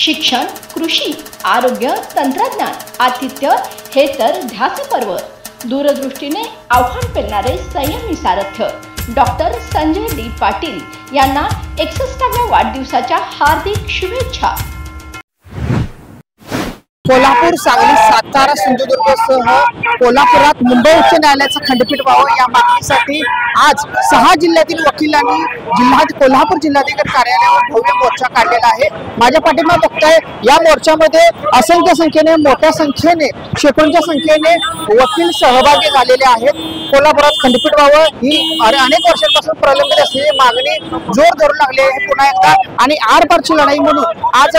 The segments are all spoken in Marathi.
शिक्षण, कृषी, आरोग्य, तंत्रज्ञान, आतिथ्य हे तर ध्यास पर्व. दूरदृष्टीने आव्हान पेलणारे संयमी सारथ्य डॉक्टर संजय डी पाटील यांना 61व्या वाढदिवसाच्या हार्दिक शुभेच्छा. कोल्हापूर, सांगली, सातारा, सिंधुदुर्गसह कोल्हापुरात मुंबई उच्च न्यायालयाचं खंडपीठ व्हावं या मागणीसाठी आज 6 जिल्ह्यातील वकिलांनी कोल्हापूर जिल्हाधिकारी कार्यालयावर भव्य मोर्चा काढलेला आहे. माझ्या पाठीमागे बघताय या मोर्चामध्ये असंख्य संख्येने, मोठ्या संख्येने, शेकडोंच्या संख्येने वकील सहभागी झालेले आहेत. कोल्हापुरात खंडपीठ व्हावं ही अनेक वर्षांपासून प्रलंबित असलेली मागणी जोर धरू लागली आहे पुन्हा एकदा, आणि आरपारची लढाई म्हणून आज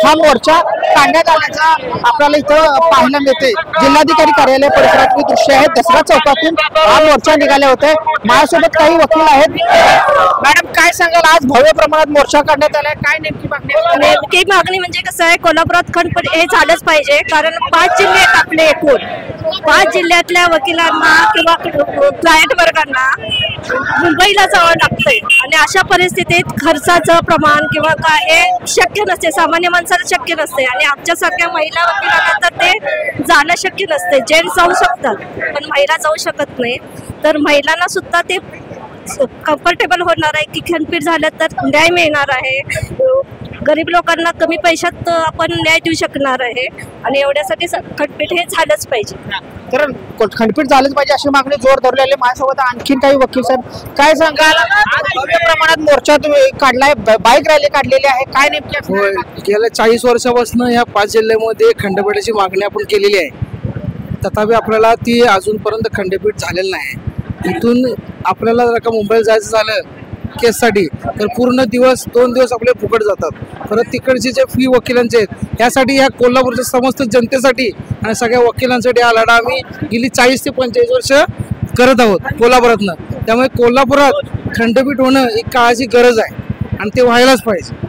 हा मोर्चा काढण्यात आपल्याला इथं पाहायला मिळते. जिल्हाधिकारी कार्यालय परिसरातील दृश्य आहेत. दसरा चौकातून हा मोर्चा निघाला होता. माझ्यासोबत काही वकील आहेत. मॅडम, काय सांगाल, आज भव्य प्रमाणात मोर्चा काढण्यात आलाय, काय नेमकी मागणी? नेमकी मागणी म्हणजे कसं आहे, कोल्हापुरात खंडपीठ हे झालंच पाहिजे. कारण 5 जिल्हे आहेत आपले एकूण. 5 जिल्ह्यातल्या वकिलांना किंवा क्लायंट वर्गांना मुंबईला जावं लागतंय, आणि अशा परिस्थितीत खर्चाचं प्रमाण किंवा काय हे शक्य नसते, सामान्य माणसाला शक्य नसते. आणि आमच्यासारख्या महिला वकिलांना तर ते जाणं शक्य नसते. जेंट्स जाऊ शकतात पण महिला जाऊ शकत नाही. तर महिलांना सुद्धा ते कम्फर्टेबल होणार आहे की खंडपीठ झालं तर न्याय मिळणार आहे. गरीब लोकांना कमी पैशात आपण न्याय देऊ शकणार आहे, आणि एवढ्यासाठी खंडपीठ हे झालंच पाहिजे. तर खंडपीठ झालंच पाहिजे अशी मागणी जोर धरलेली. माझ्यासोबत आणखीन काही वकील साहेब, काय सांगाल, आज भव्य प्रमाणात मोर्चा काढलाय, बाईक रॅली काढलेली आहे, काय नेमकी? गेल्या 40 वर्षापासून ह्या 5 जिल्ह्यामध्ये खंडपीठाची मागणी आपण केलेली आहे. तथापि आपल्याला ती अजूनपर्यंत खंडपीठ झालेलं नाही. इथून आपल्याला जर का मुंबईला जायचं झालं केससाठी तर पूर्ण 2 दिवस आपले फुकट जातात. परत तिकडचे जे फी वकिलांचे आहेत यासाठी, ह्या कोल्हापूरच्या समस्त जनतेसाठी आणि सगळ्या वकिलांसाठी हा लढा आम्ही गेली 40 ते 45 वर्ष करत आहोत कोल्हापुरातनं. त्यामुळे कोल्हापुरात खंडपीठ होणं ही काळाची गरज आहे आणि ते व्हायलाच पाहिजे.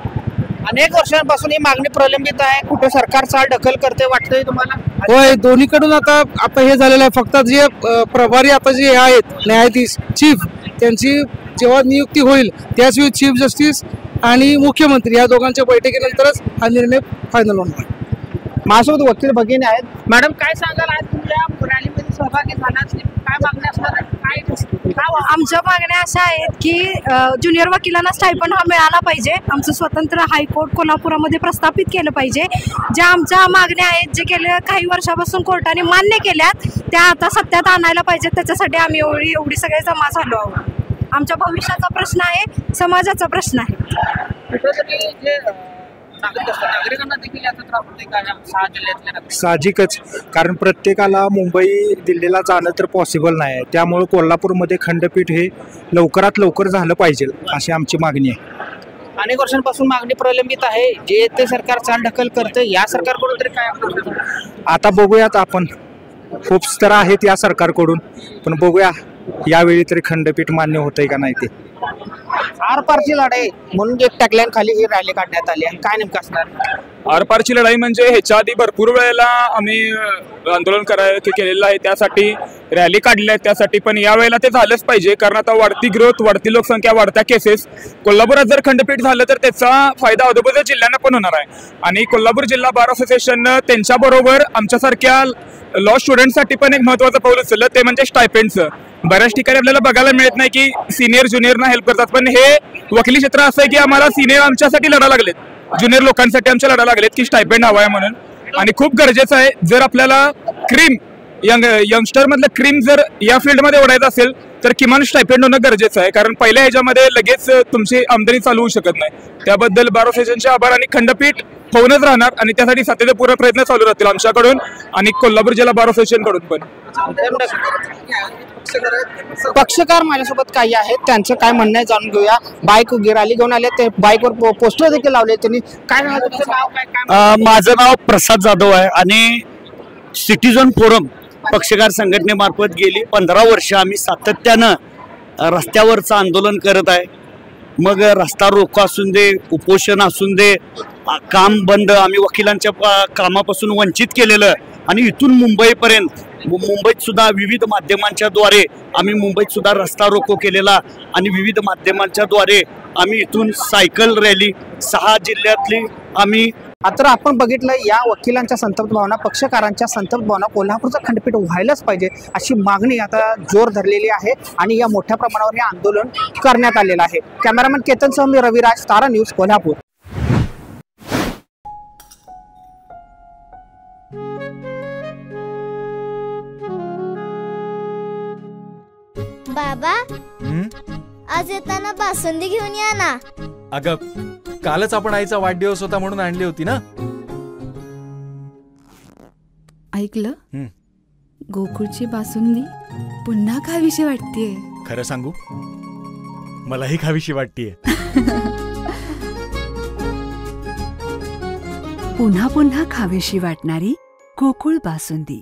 अनेक वर्षांपासून ही मागणी प्रलंबित आहे. कुठे सरकार चाल ढकल करते वाटतंय तुम्हाला? होय, दोन्हीकडून आता हे झालेलं आहे. फक्त जे प्रभारी आता जे आहेत न्यायाधीश, चीफ, त्यांची जेव्हा नियुक्ती होईल त्याच वेळी चीफ जस्टिस आणि मुख्यमंत्री या दोघांच्या बैठकीनंतरच हा निर्णय फायनल होणार. माझ्यासोबत वकील भगिनी आहेत. मॅडम, काय सांगाल, आज तुमच्या रॅलीमध्ये सहभागी झालात, काय मागण्या असणार, काय? आमच्या मागण्या अशा आहेत की ज्युनियर वकिलांना स्टायपंड हा मिळाला पाहिजे. आमचं स्वतंत्र हायकोर्ट कोल्हापुरामध्ये प्रस्थापित केलं पाहिजे. ज्या आमच्या मागण्या आहेत, जे गेल्या काही वर्षापासून कोर्टाने मान्य केल्यात, त्या आता सत्यात आणायला पाहिजेत. त्याच्यासाठी आम्ही एवढी सगळे जमा झालो आहोत. आमच्या भविष्याचा प्रश्न आहे, समाजाचा प्रश्न आहे. साहजिकच, कारण प्रत्येकाला मुंबई दिल्लीला जाणं तर पॉसिबल नाही आहे. त्यामुळे कोल्हापूरमध्ये खंडपीठ हे लवकरात लवकर झालं पाहिजे अशी आमची मागणी आहे. अनेक वर्षांपासून मागणी प्रलंबित आहे. जे ते सरकार चाल ढकल करतं, या सरकारकडून तरी काय? आता बघूयात, आपण होप्स तर आहेत या सरकारकडून, पण बघूया यावेळी तरी खंडपीठ मान्य होतंय का नाही ते. आरपारची लढाई म्हणून एक टॅगलाईन खाली ही रॅली काढण्यात आली आहे. काय नेमकं असणार? आरपारची लढाई म्हणजे ह्याच्या आधी भरपूर वेळेला आम्ही आंदोलन केलेलं आहे, त्यासाठी रॅली काढली आहे त्यासाठी. पण यावेळेला ते झालंच पाहिजे, कारण आता वाढती ग्रोथ, वाढती लोकसंख्या, वाढत्या केसेस, कोल्हापुरात जर खंडपीठ झालं तर त्याचा फायदा आजूबाजूच्या जिल्ह्यांना पण होणार आहे. आणि कोल्हापूर जिल्हा बार असोसिएशननं त्यांच्याबरोबर आमच्यासारख्या लॉ स्टुडंटसाठी पण एक महत्त्वाचं पाऊल उचललं, ते म्हणजे स्टायपेंडचं. बऱ्याच ठिकाणी आपल्याला बघायला मिळत नाही की सिनियर ज्युनियरना हेल्प करतात, पण हे वकिली क्षेत्र असं आहे की आम्हाला सिनियर आमच्यासाठी लढा लागलेत, ज्युनियर लोकांसाठी आमच्या लढा लागलेत की स्टायपेंड हवा आहे म्हणून. आणि खूप गरजेचं आहे, जर आपल्याला क्रीम यंगस्टर मधलं क्रीम जर या फील्डमध्ये ओढायचं असेल तर किमान स्टायपेंड होणं गरजेचं आहे, कारण पहिल्या ह्याच्यामध्ये लगेच तुमची आमदनी चालू होऊ शकत नाही. त्याबद्दल बार असोसिएशनचे आभार, आणि खंडपीठ होऊनच राहणार आणि त्यासाठी सातत्यपूर्ण प्रयत्न चालू राहतील आमच्याकडून आणि कोल्हापूर जिल्हा बार असोसिएशन कडून पण. पक्षकार माझ्यासोबत काही आहेत, त्यांचं काय म्हणणं आहे जाणून घेऊया. बाईक रॅली घेऊन आले, ते बाईकवर पोस्टर देखील लावले त्यांनी. काय नाव तुमचं? नाव काय? माझं नाव प्रसाद जाधव आहे आणि सिटीझन फोरम पक्षकार संघटनेमार्फत गेली 15 वर्ष आम्ही सातत्यानं रस्त्यावरचं आंदोलन करत आहे. मग रस्ता रोको असून दे, उपोषण असून दे, काम बंद, आम्ही वकिलांच्या कामापासून वंचित केलेलं, आणि इथून मुंबईपर्यंत, मुंबईत सुद्धा विविध माध्यमांच्या द्वारे आम्ही मुंबईत सुद्धा रस्ता रोको केलेला आणि विविध माध्यमांच्या द्वारे आम्ही इथून सायकल रॅली 6 जिल्ह्यातली आम्ही मात्र आपण बघितलं या वकिलांच्या संतप्त भावना, पक्षकारांच्या संतप्त भावना कोल्हापूरचं खंडपीठ व्हायलाच पाहिजे अशी मागणी आता जोर धरलेली आहे आणि या मोठ्या प्रमाणावर हे आंदोलन करण्यात आलेलं आहे. कॅमेरामॅन केतनसह मी रविराज, तारा न्यूज, कोल्हापूर. बाबा आज येताना बासुंदी घेऊन या ना. अगं कालच आपण आईचा वाढदिवस होता म्हणून आणली होती ना. ऐकलं, गोकुळची बासुंदी पुन्हा खावीशी वाटतेय. खरं सांगू, मलाही खावीशी वाटतेय. पुन्हा पुन्हा खावीशी वाटणारी गोकुळ बासुंदी.